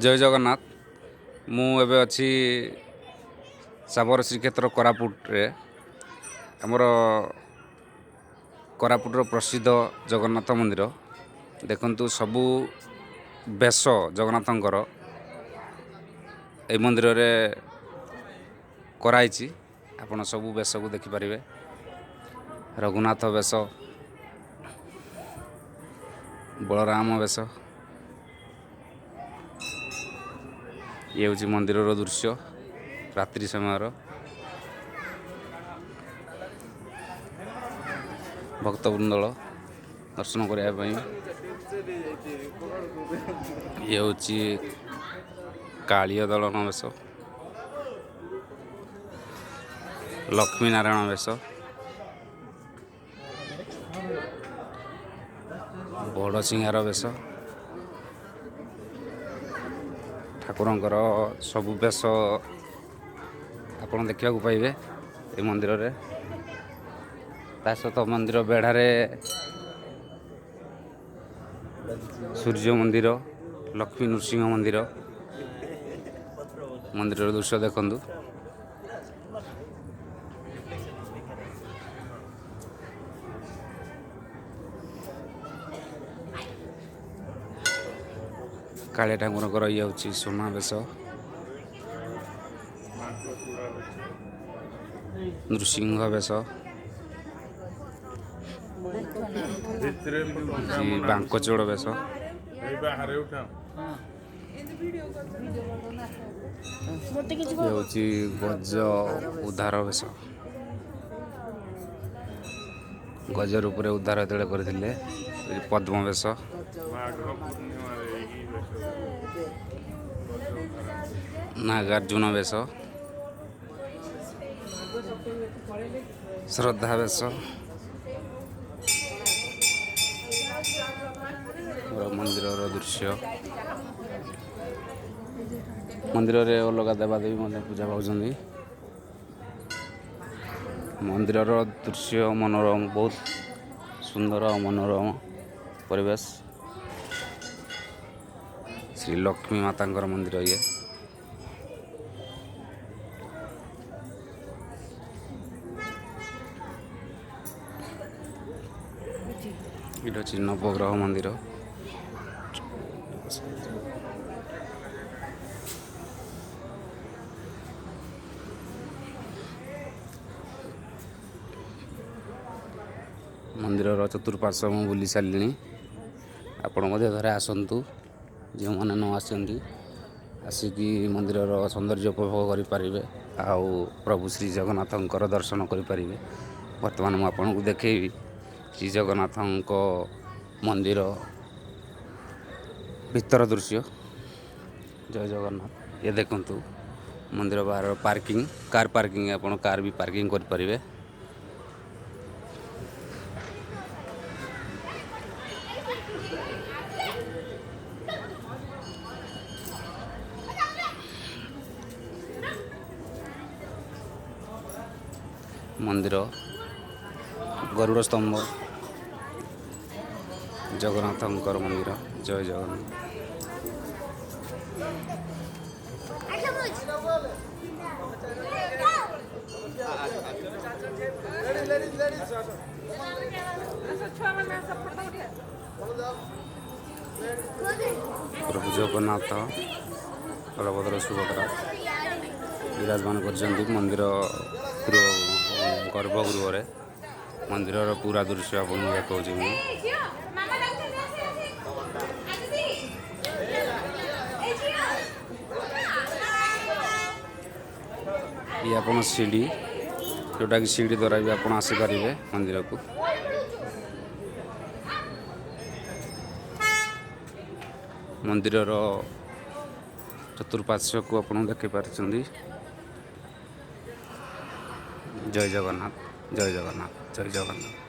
जय जगन्नाथ। मु एबे अच्छी साबर श्रीक्षेत्र कोरापुटे आमर कोरापुटर प्रसिद्ध जगन्नाथ मंदिर देखंतु सबू बेश जगन्नाथंकर ए मंदिर रे कराई आपण सबू बेश को देखिपारे। रघुनाथ बेश, बलराम बेश, ये हूँ मंदिर दृश्य रात्रि समय भक्तवृंदल दर्शन करने। ये हूँ कालिय दलन बेश, लक्ष्मी नारायण बेश, बड़ सिंहार बेश, ठाकुरंकर सबु बेश आपन देखा पाइबे ए मंदिर रे। ता सहित मंदिर बेढ़ारे सूर्य मंदिर, लक्ष्मी नृसिंह मंदिर, मंदिर दृश्य देखंतु। कालिया ठाकुर ये हूँ सोना बेश, नृसिंह बेश, बांकचोड़ बेश, ये हूँ गज उद्धार बेश। गज रूप उद्धार जो करते पद्म बेश, नागार्जुन बेश, श्रद्धा बेश, मंदिर दृश्य। मंदिर रे अलग देवादेवी पूजा पाँच। मंदिर दृश्य मनोरम, बहुत सुंदर मनोरम परिवेश। श्री लक्ष्मी माता मंदिर ये ये नवग्रह मंदिर। मंदिर चतुर्पार्श्व मु बुली सारे। आपण थे आसतु जो मैंने न आसती आसिकी मंदिर सौंदर्य उपभोग करें। आउ प्रभु श्री जगन्नाथंकर दर्शन करें। बर्तमान मुझे आपको देखी श्री जगन्नाथ मंदिर भीतर दृश्य। जय जगन्नाथ। ये देखंतु मंदिर बाहर पार्किंग, कार पार्किंग, आप कार भी पार्किंग करें। मंदिर गरुड़ स्तंभ, जगन्नाथंकर मंदिर। जय जगन्नाथ। प्रभु जगन्नाथ बलभद्र सुभद्रा विराजमान कर मंदिर गर्भगृह। मंदिर पूरा दृश्य आप देखा। ये आप सीढ़ी जोटा कि सीढ़ी द्वारा भी आप आसीपारे मंदिर को। मंदिर चतुर्पार्श्व को आप देखिपारे। जय जगन्नाथ, जय जगन्नाथ, जय जगन्नाथ।